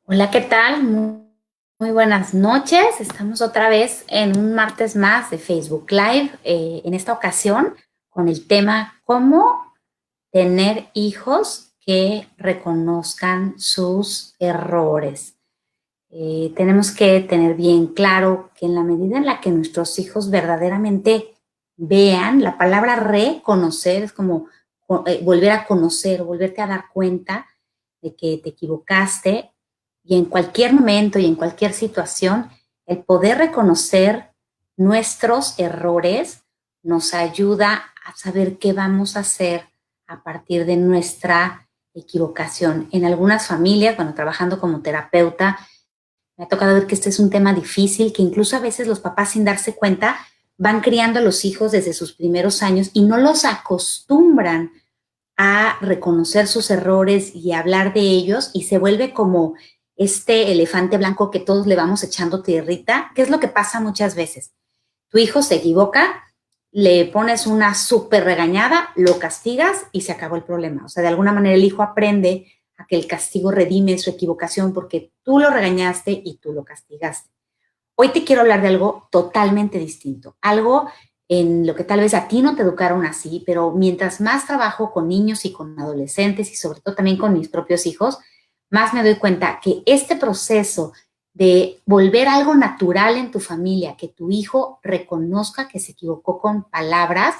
Hola, ¿qué tal? Muy buenas noches. Estamos otra vez en un martes más de Facebook Live, en esta ocasión con el tema ¿cómo tener hijos que reconozcan sus errores? Tenemos que tener bien claro que en la medida en la que nuestros hijos verdaderamente vean, la palabra reconocer es como volver a conocer, volverte a dar cuenta de que te equivocaste y en cualquier momento y en cualquier situación, el poder reconocer nuestros errores nos ayuda a saber qué vamos a hacer a partir de nuestra equivocación. En algunas familias, bueno, trabajando como terapeuta, me ha tocado ver que este es un tema difícil, que incluso a veces los papás sin darse cuenta van criando a los hijos desde sus primeros años y no los acostumbran a reconocer sus errores y a hablar de ellos y se vuelve como este elefante blanco que todos le vamos echando tierrita, que es lo que pasa muchas veces. Tu hijo se equivoca, le pones una súper regañada, lo castigas y se acabó el problema. O sea, de alguna manera el hijo aprende a que el castigo redime su equivocación porque tú lo regañaste y tú lo castigaste. Hoy te quiero hablar de algo totalmente distinto, algo en lo que tal vez a ti no te educaron así, pero mientras más trabajo con niños y con adolescentes y sobre todo también con mis propios hijos, más me doy cuenta que este proceso de volver algo natural en tu familia, que tu hijo reconozca que se equivocó con palabras,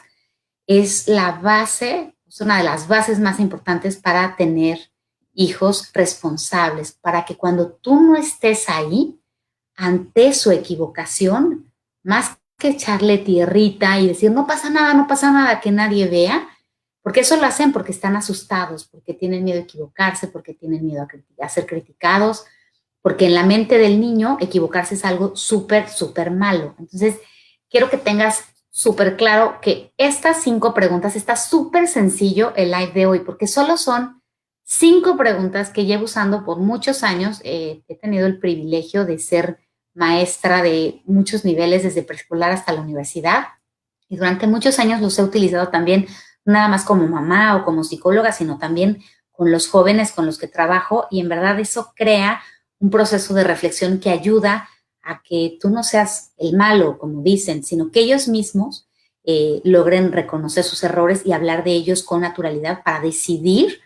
es la base, es una de las bases más importantes para tener hijos responsables, para que cuando tú no estés ahí, ante su equivocación, más que echarle tierrita y decir, no pasa nada, no pasa nada, que nadie vea, porque eso lo hacen porque están asustados, porque tienen miedo a equivocarse, porque tienen miedo a ser criticados, porque en la mente del niño equivocarse es algo súper, súper malo. Entonces, quiero que tengas súper claro que estas 5 preguntas, está súper sencillo el live de hoy, porque solo son 5 preguntas que llevo usando por muchos años. He tenido el privilegio de ser maestra de muchos niveles, desde preescolar hasta la universidad, y durante muchos años los he utilizado también, no nada más como mamá o como psicóloga, sino también con los jóvenes con los que trabajo, y en verdad eso crea un proceso de reflexión que ayuda a que tú no seas el malo, como dicen, sino que ellos mismos logren reconocer sus errores y hablar de ellos con naturalidad para decidir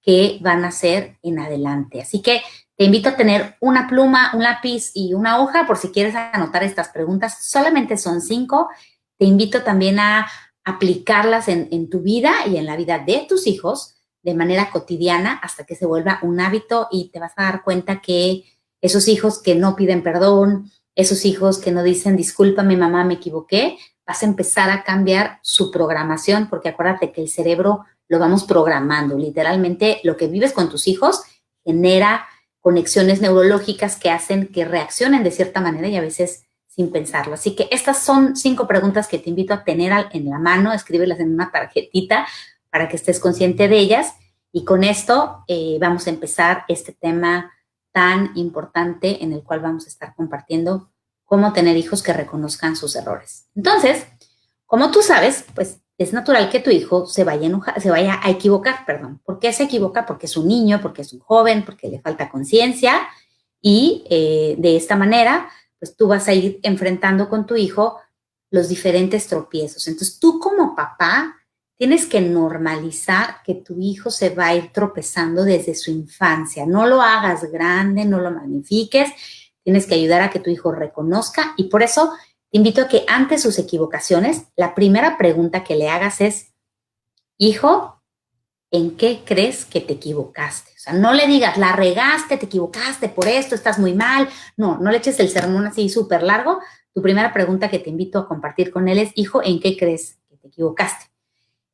qué van a hacer en adelante. Así que te invito a tener una pluma, un lápiz y una hoja por si quieres anotar estas preguntas. Solamente son 5. Te invito también a aplicarlas en tu vida y en la vida de tus hijos de manera cotidiana hasta que se vuelva un hábito, y te vas a dar cuenta que esos hijos que no piden perdón, esos hijos que no dicen discúlpame mamá, me equivoqué, vas a empezar a cambiar su programación, porque acuérdate que el cerebro lo vamos programando. Literalmente lo que vives con tus hijos genera conexiones neurológicas que hacen que reaccionen de cierta manera y a veces sin pensarlo. Así que estas son 5 preguntas que te invito a tener en la mano, escríbelas en una tarjetita para que estés consciente de ellas, y con esto vamos a empezar este tema tan importante en el cual vamos a estar compartiendo cómo tener hijos que reconozcan sus errores. Entonces, como tú sabes, pues es natural que tu hijo se vaya a enojar, se vaya a equivocar, perdón. ¿Por qué se equivoca? Porque es un niño, porque es un joven, porque le falta conciencia, y de esta manera, pues tú vas a ir enfrentando con tu hijo los diferentes tropiezos. Entonces tú como papá tienes que normalizar que tu hijo se va a ir tropezando desde su infancia. No lo hagas grande, no lo magnifiques, tienes que ayudar a que tu hijo reconozca, y por eso te invito a que ante sus equivocaciones, la primera pregunta que le hagas es, hijo, ¿en qué crees que te equivocaste? O sea, no le digas, la regaste, te equivocaste por esto, estás muy mal. No, no le eches el sermón así súper largo. Tu primera pregunta que te invito a compartir con él es, hijo, ¿en qué crees que te equivocaste?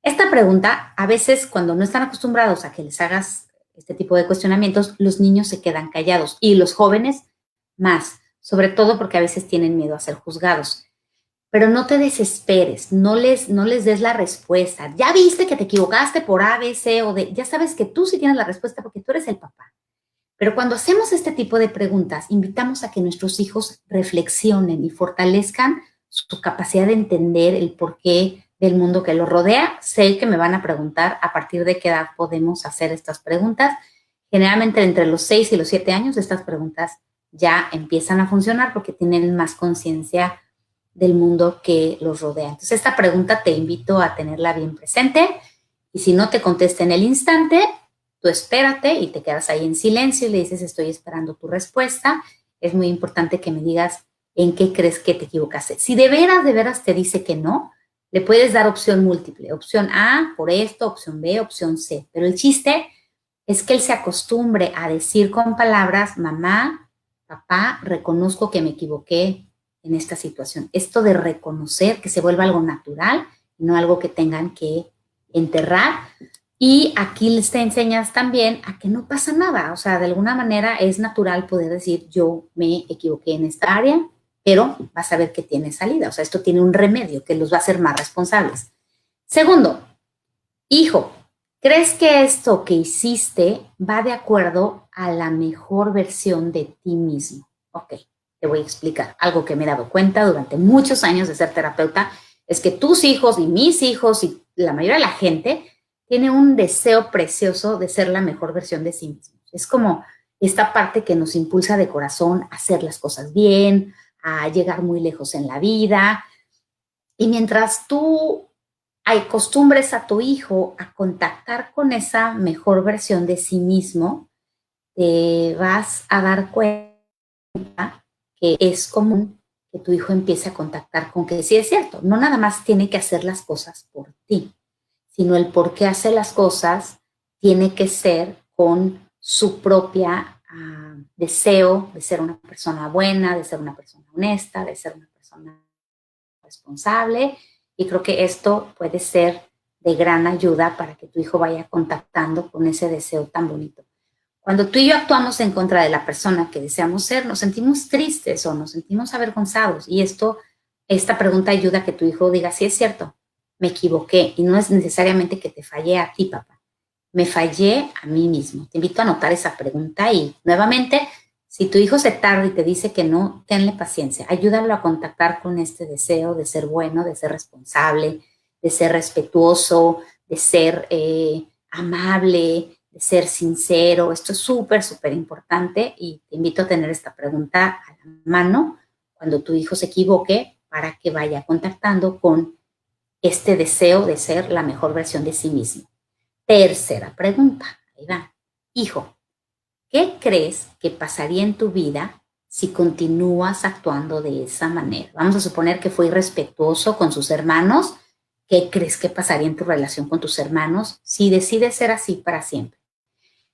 Esta pregunta, a veces cuando no están acostumbrados a que les hagas este tipo de cuestionamientos, los niños se quedan callados y los jóvenes más, sobre todo porque a veces tienen miedo a ser juzgados. Pero no te desesperes, no les des la respuesta. Ya viste que te equivocaste por A, B, C o D. Ya sabes que tú sí tienes la respuesta porque tú eres el papá. Pero cuando hacemos este tipo de preguntas, invitamos a que nuestros hijos reflexionen y fortalezcan su capacidad de entender el porqué del mundo que los rodea. Sé que me van a preguntar a partir de qué edad podemos hacer estas preguntas. Generalmente entre los 6 y los 7 años estas preguntas ya empiezan a funcionar porque tienen más conciencia del mundo que los rodea. Entonces, esta pregunta te invito a tenerla bien presente y si no te contesta en el instante, tú espérate y te quedas ahí en silencio y le dices, estoy esperando tu respuesta. Es muy importante que me digas en qué crees que te equivocaste. Si de veras te dice que no, le puedes dar opción múltiple. Opción A por esto, opción B, opción C. Pero el chiste es que él se acostumbre a decir con palabras, mamá, papá, reconozco que me equivoqué en esta situación. Esto de reconocer, que se vuelva algo natural, no algo que tengan que enterrar. Y aquí les te enseñas también a que no pasa nada. O sea, de alguna manera es natural poder decir, yo me equivoqué en esta área, pero vas a ver que tiene salida. O sea, esto tiene un remedio que los va a hacer más responsables. Segundo, hijo, ¿crees que esto que hiciste va de acuerdo a la mejor versión de ti mismo? Ok, te voy a explicar. Algo que me he dado cuenta durante muchos años de ser terapeuta es que tus hijos y mis hijos y la mayoría de la gente tiene un deseo precioso de ser la mejor versión de sí mismo. Es como esta parte que nos impulsa de corazón a hacer las cosas bien, a llegar muy lejos en la vida. Y mientras tú acostumbres a tu hijo a contactar con esa mejor versión de sí mismo, te vas a dar cuenta que es común que tu hijo empiece a contactar con que sí es cierto, no nada más tiene que hacer las cosas por ti, sino el por qué hace las cosas tiene que ser con su propia deseo de ser una persona buena, de ser una persona honesta, de ser una persona responsable, y creo que esto puede ser de gran ayuda para que tu hijo vaya contactando con ese deseo tan bonito. Cuando tú y yo actuamos en contra de la persona que deseamos ser, nos sentimos tristes o nos sentimos avergonzados, y esta pregunta ayuda a que tu hijo diga, sí es cierto, me equivoqué, y no es necesariamente que te fallé a ti, papá, me fallé a mí mismo. Te invito a anotar esa pregunta y nuevamente, si tu hijo se tarda y te dice que no, tenle paciencia, ayúdalo a contactar con este deseo de ser bueno, de ser responsable, de ser respetuoso, de ser amable, de ser sincero. Esto es súper, súper importante y te invito a tener esta pregunta a la mano cuando tu hijo se equivoque para que vaya contactando con este deseo de ser la mejor versión de sí mismo. Tercera pregunta, ahí va. Hijo, ¿qué crees que pasaría en tu vida si continúas actuando de esa manera? Vamos a suponer que fue irrespetuoso con sus hermanos. ¿Qué crees que pasaría en tu relación con tus hermanos si decides ser así para siempre?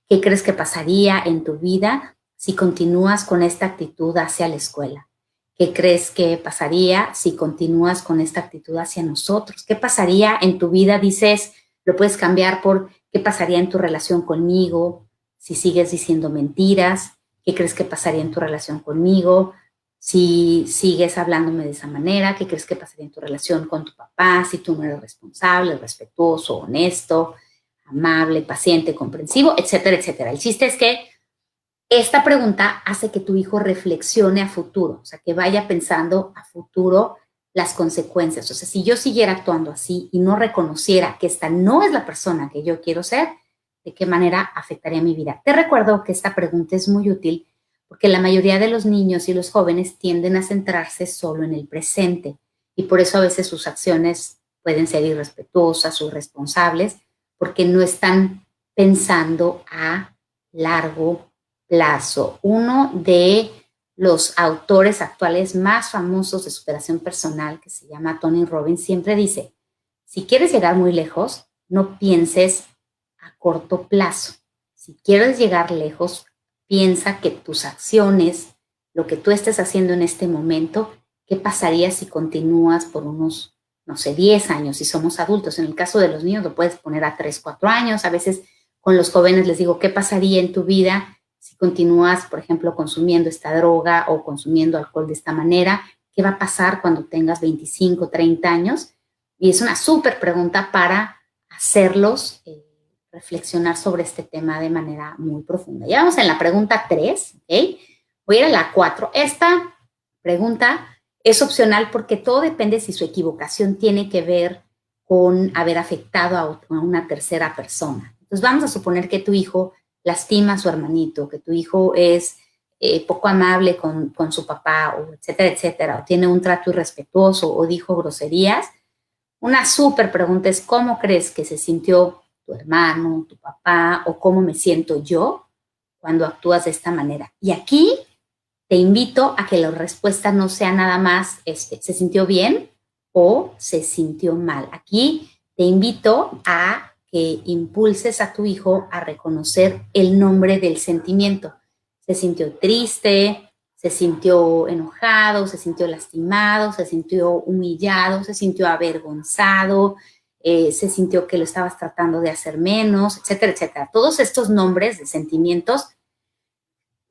¿Qué crees que pasaría en tu vida si continúas con esta actitud hacia la escuela? ¿Qué crees que pasaría si continúas con esta actitud hacia nosotros? ¿Qué pasaría en tu vida? Dices, lo puedes cambiar por qué pasaría en tu relación conmigo si sigues diciendo mentiras. ¿Qué crees que pasaría en tu relación conmigo si sigues hablándome de esa manera? ¿Qué crees que pasaría en tu relación con tu papá si tú no eres responsable, respetuoso, honesto, amable, paciente, comprensivo, etcétera, etcétera? El chiste es que esta pregunta hace que tu hijo reflexione a futuro, o sea, que vaya pensando a futuro las consecuencias. O sea, si yo siguiera actuando así y no reconociera que esta no es la persona que yo quiero ser, ¿de qué manera afectaría mi vida? Te recuerdo que esta pregunta es muy útil porque la mayoría de los niños y los jóvenes tienden a centrarse solo en el presente y por eso a veces sus acciones pueden ser irrespetuosas o irresponsables porque no están pensando a largo plazo. Uno de los autores actuales más famosos de superación personal, que se llama Tony Robbins, siempre dice, si quieres llegar muy lejos, no pienses a corto plazo. Si quieres llegar lejos, piensa que tus acciones, lo que tú estés haciendo en este momento, ¿qué pasaría si continúas por unos, no sé, 10 años, si somos adultos? En el caso de los niños lo puedes poner a 3, 4 años. A veces con los jóvenes les digo, ¿qué pasaría en tu vida si continúas, por ejemplo, consumiendo esta droga o consumiendo alcohol de esta manera? ¿Qué va a pasar cuando tengas 25, 30 años? Y es una súper pregunta para hacerlos reflexionar sobre este tema de manera muy profunda. Ya vamos en la pregunta 3, ¿ok? Voy a ir a la 4. Esta pregunta es opcional porque todo depende si su equivocación tiene que ver con haber afectado a una tercera persona. Entonces vamos a suponer que tu hijo lastima a su hermanito, que tu hijo es poco amable con su papá, o etcétera, etcétera, o tiene un trato irrespetuoso o dijo groserías, una súper pregunta es ¿cómo crees que se sintió tu hermano, tu papá, o cómo me siento yo cuando actúas de esta manera? Y aquí te invito a que la respuesta no sea nada más ¿se sintió bien o se sintió mal? Aquí te invito a que impulses a tu hijo a reconocer el nombre del sentimiento. Se sintió triste, se sintió enojado, se sintió lastimado, se sintió humillado, se sintió avergonzado, se sintió que lo estabas tratando de hacer menos, etcétera, etcétera. Todos estos nombres de sentimientos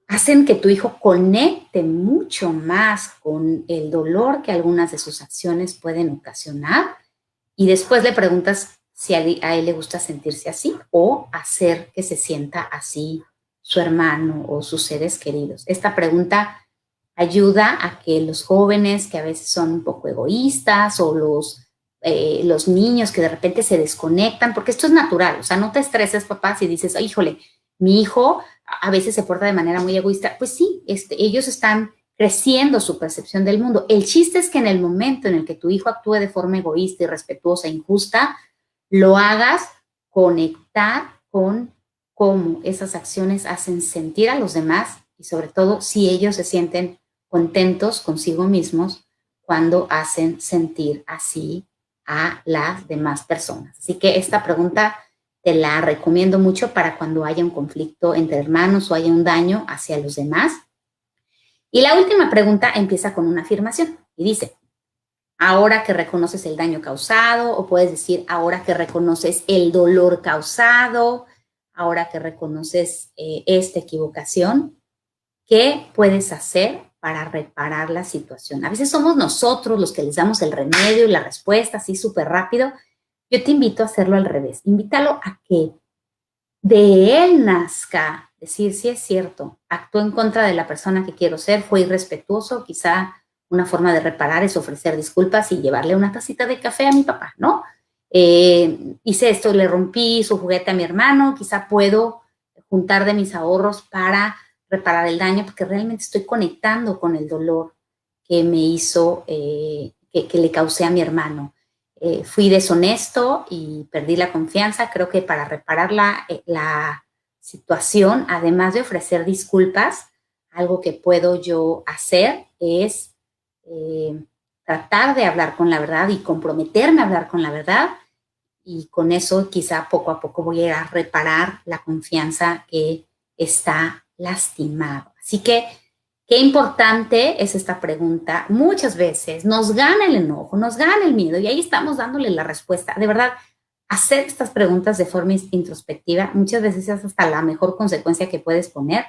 hacen que tu hijo conecte mucho más con el dolor que algunas de sus acciones pueden ocasionar y después le preguntas si a él le gusta sentirse así o hacer que se sienta así su hermano o sus seres queridos. Esta pregunta ayuda a que los jóvenes que a veces son un poco egoístas o los niños que de repente se desconectan, porque esto es natural, o sea, no te estreses, papá, si dices, oh, híjole, mi hijo a veces se porta de manera muy egoísta. Pues sí, ellos están creciendo su percepción del mundo. El chiste es que en el momento en el que tu hijo actúe de forma egoísta, irrespetuosa, injusta, lo hagas conectar con cómo esas acciones hacen sentir a los demás y sobre todo si ellos se sienten contentos consigo mismos cuando hacen sentir así a las demás personas. Así que esta pregunta te la recomiendo mucho para cuando haya un conflicto entre hermanos o haya un daño hacia los demás. Y la última pregunta empieza con una afirmación y dice, ahora que reconoces el daño causado, o puedes decir, ahora que reconoces el dolor causado, ahora que reconoces esta equivocación, ¿qué puedes hacer para reparar la situación? A veces somos nosotros los que les damos el remedio y la respuesta así súper rápido. Yo te invito a hacerlo al revés. Invítalo a que de él nazca decir, sí es cierto, actuó en contra de la persona que quiero ser, fue irrespetuoso, quizá una forma de reparar es ofrecer disculpas y llevarle una tacita de café a mi papá, ¿no? Hice esto, le rompí su juguete a mi hermano, quizá puedo juntar de mis ahorros para reparar el daño, porque realmente estoy conectando con el dolor que me hizo, que le causé a mi hermano. Fui deshonesto y perdí la confianza. Creo que para reparar la situación, además de ofrecer disculpas, algo que puedo yo hacer es tratar de hablar con la verdad y comprometerme a hablar con la verdad, y con eso quizá poco a poco voy a ir a reparar la confianza que está lastimado. Así que qué importante es esta pregunta. Muchas veces nos gana el enojo, nos gana el miedo y ahí estamos dándole la respuesta. De verdad, hacer estas preguntas de forma introspectiva muchas veces es hasta la mejor consecuencia que puedes poner,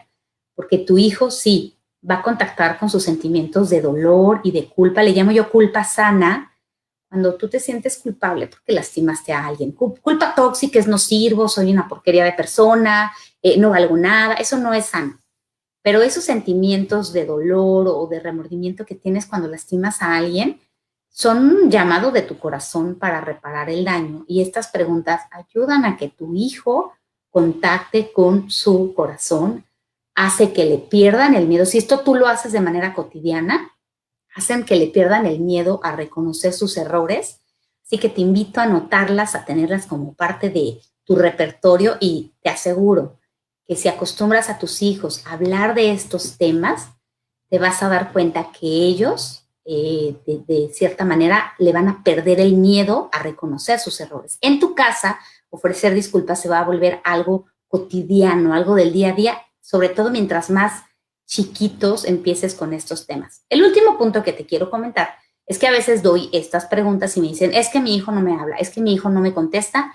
porque tu hijo sí va a contactar con sus sentimientos de dolor y de culpa. Le llamo yo culpa sana, cuando tú te sientes culpable porque lastimaste a alguien. Culpa tóxica es no sirvo, soy una porquería de persona, no valgo nada. Eso no es sano. Pero esos sentimientos de dolor o de remordimiento que tienes cuando lastimas a alguien son un llamado de tu corazón para reparar el daño. Y estas preguntas ayudan a que tu hijo contacte con su corazón, hace que le pierdan el miedo. Si esto tú lo haces de manera cotidiana, hacen que le pierdan el miedo a reconocer sus errores. Así que te invito a anotarlas, a tenerlas como parte de tu repertorio, y te aseguro que si acostumbras a tus hijos a hablar de estos temas, te vas a dar cuenta que ellos, de cierta manera, le van a perder el miedo a reconocer sus errores. En tu casa, ofrecer disculpas se va a volver algo cotidiano, algo del día a día, sobre todo mientras más chiquitos empieces con estos temas. El último punto que te quiero comentar es que a veces doy estas preguntas y me dicen, es que mi hijo no me habla, es que mi hijo no me contesta.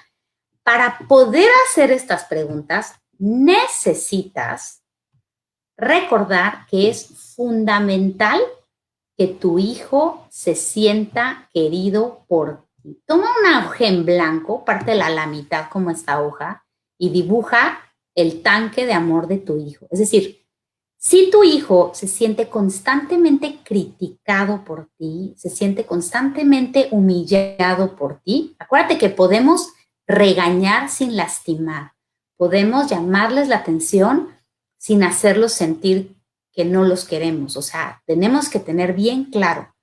Para poder hacer estas preguntas, necesitas recordar que es fundamental que tu hijo se sienta querido por ti. Toma una hoja en blanco, pártela a la mitad como esta hoja y dibuja el tanque de amor de tu hijo. Es decir, si tu hijo se siente constantemente criticado por ti, se siente constantemente humillado por ti, acuérdate que podemos regañar sin lastimar, podemos llamarles la atención sin hacerlos sentir que no los queremos. O sea, tenemos que tener bien claro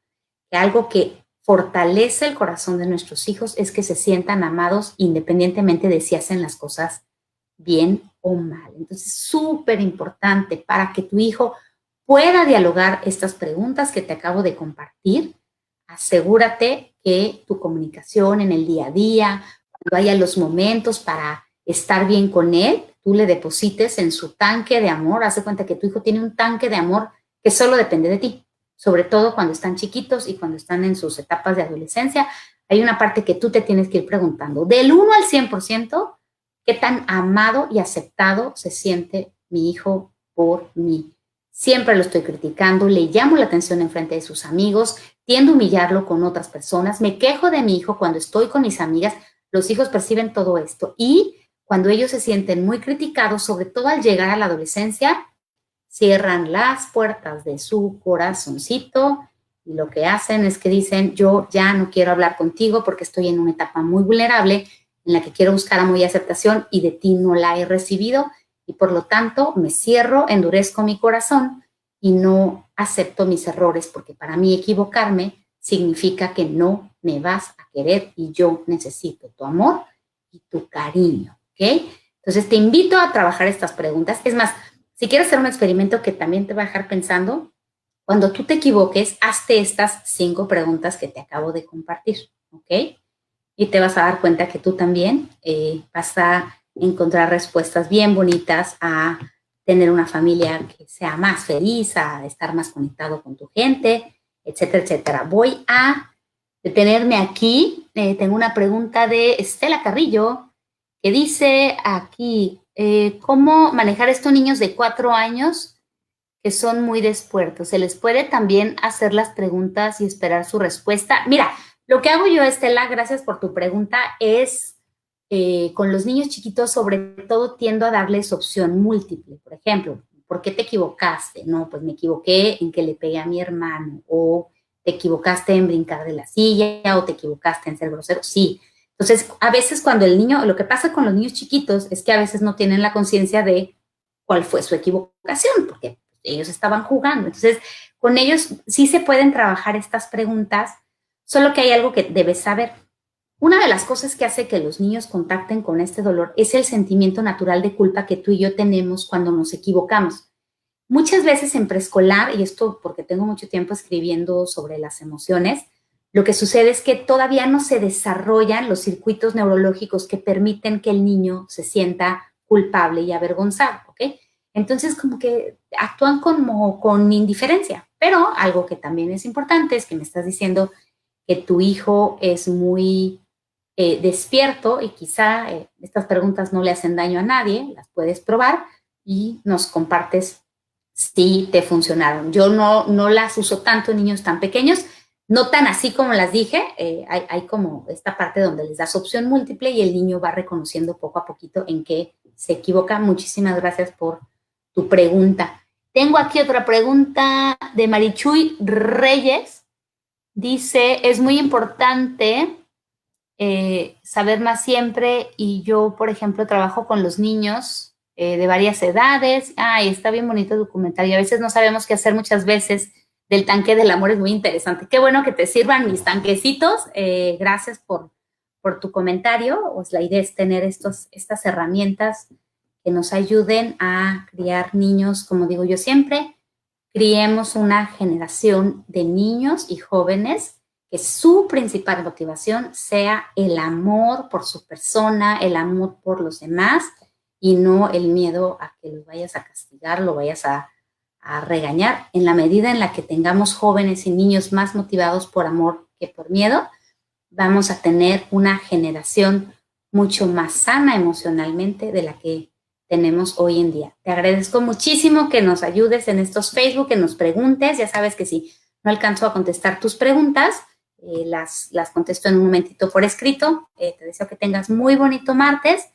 que algo que fortalece el corazón de nuestros hijos es que se sientan amados independientemente de si hacen las cosas bien o mal. Entonces, súper importante para que tu hijo pueda dialogar estas preguntas que te acabo de compartir. Asegúrate que tu comunicación en el día a día, cuando haya los momentos para estar bien con él, tú le deposites en su tanque de amor. Haz de cuenta que tu hijo tiene un tanque de amor que solo depende de ti, sobre todo cuando están chiquitos y cuando están en sus etapas de adolescencia. Hay una parte que tú te tienes que ir preguntando, del 1 al 100%, ¿qué tan amado y aceptado se siente mi hijo por mí? Siempre lo estoy criticando, le llamo la atención en frente de sus amigos, tiendo a humillarlo con otras personas, me quejo de mi hijo cuando estoy con mis amigas. Los hijos perciben todo esto y cuando ellos se sienten muy criticados, sobre todo al llegar a la adolescencia, cierran las puertas de su corazoncito y lo que hacen es que dicen, yo ya no quiero hablar contigo porque estoy en una etapa muy vulnerable en la que quiero buscar amor y aceptación y de ti no la he recibido y por lo tanto me cierro, endurezco mi corazón y no acepto mis errores porque para mí equivocarme significa que no me vas a querer y yo necesito tu amor y tu cariño, ¿ok? Entonces te invito a trabajar estas preguntas. Es más, si quieres hacer un experimento que también te va a dejar pensando, cuando tú te equivoques, hazte estas 5 preguntas que te acabo de compartir, ¿ok? Y te vas a dar cuenta que tú también vas a encontrar respuestas bien bonitas a tener una familia que sea más feliz, a estar más conectado con tu gente, etcétera, etcétera. Voy a detenerme aquí. Tengo una pregunta de Estela Carrillo que dice aquí, ¿cómo manejar estos niños de 4 años que son muy despiertos? ¿Se les puede también hacer las preguntas y esperar su respuesta? Mira, lo que hago yo, Estela, gracias por tu pregunta, es con los niños chiquitos, sobre todo tiendo a darles opción múltiple. Por ejemplo, ¿por qué te equivocaste? No, pues me equivoqué en que le pegué a mi hermano, o te equivocaste en brincar de la silla, o te equivocaste en ser grosero. Sí. Entonces, a veces cuando el niño, lo que pasa con los niños chiquitos es que a veces no tienen la conciencia de cuál fue su equivocación, porque ellos estaban jugando. Entonces, con ellos sí se pueden trabajar estas preguntas, solo que hay algo que debes saber. Una de las cosas que hace que los niños contacten con este dolor es el sentimiento natural de culpa que tú y yo tenemos cuando nos equivocamos. Muchas veces en preescolar, y esto porque tengo mucho tiempo escribiendo sobre las emociones, lo que sucede es que todavía no se desarrollan los circuitos neurológicos que permiten que el niño se sienta culpable y avergonzado, ¿ok? Entonces, como que actúan como con indiferencia. Pero algo que también es importante es que me estás diciendo que tu hijo es muy despierto y quizá estas preguntas no le hacen daño a nadie, las puedes probar y nos compartes si te funcionaron. Yo no las uso tanto en niños tan pequeños, no tan así como las dije, hay como esta parte donde les das opción múltiple y el niño va reconociendo poco a poquito en qué se equivoca. Muchísimas gracias por tu pregunta. Tengo aquí otra pregunta de Marichuy Reyes. Dice, es muy importante saber más siempre y yo, por ejemplo, trabajo con los niños de varias edades. Ay, está bien bonito el documental y a veces no sabemos qué hacer muchas veces. Del tanque del amor es muy interesante. Qué bueno que te sirvan mis tanquecitos. Gracias por tu comentario. Pues la idea es tener estas herramientas que nos ayuden a criar niños, como digo yo siempre, criemos una generación de niños y jóvenes que su principal motivación sea el amor por su persona, el amor por los demás y no el miedo a que los vayas a castigar, lo vayas a regañar. En la medida en la que tengamos jóvenes y niños más motivados por amor que por miedo, vamos a tener una generación mucho más sana emocionalmente de la que tenemos hoy en día. Te agradezco muchísimo que nos ayudes en estos Facebook, que nos preguntes. Ya sabes que si no alcanzo a contestar tus preguntas, las contesto en un momentito por escrito. Te deseo que tengas muy bonito martes,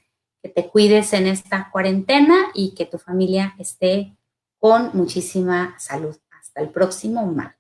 que te cuides en esta cuarentena y que tu familia esté con muchísima salud. Hasta el próximo martes.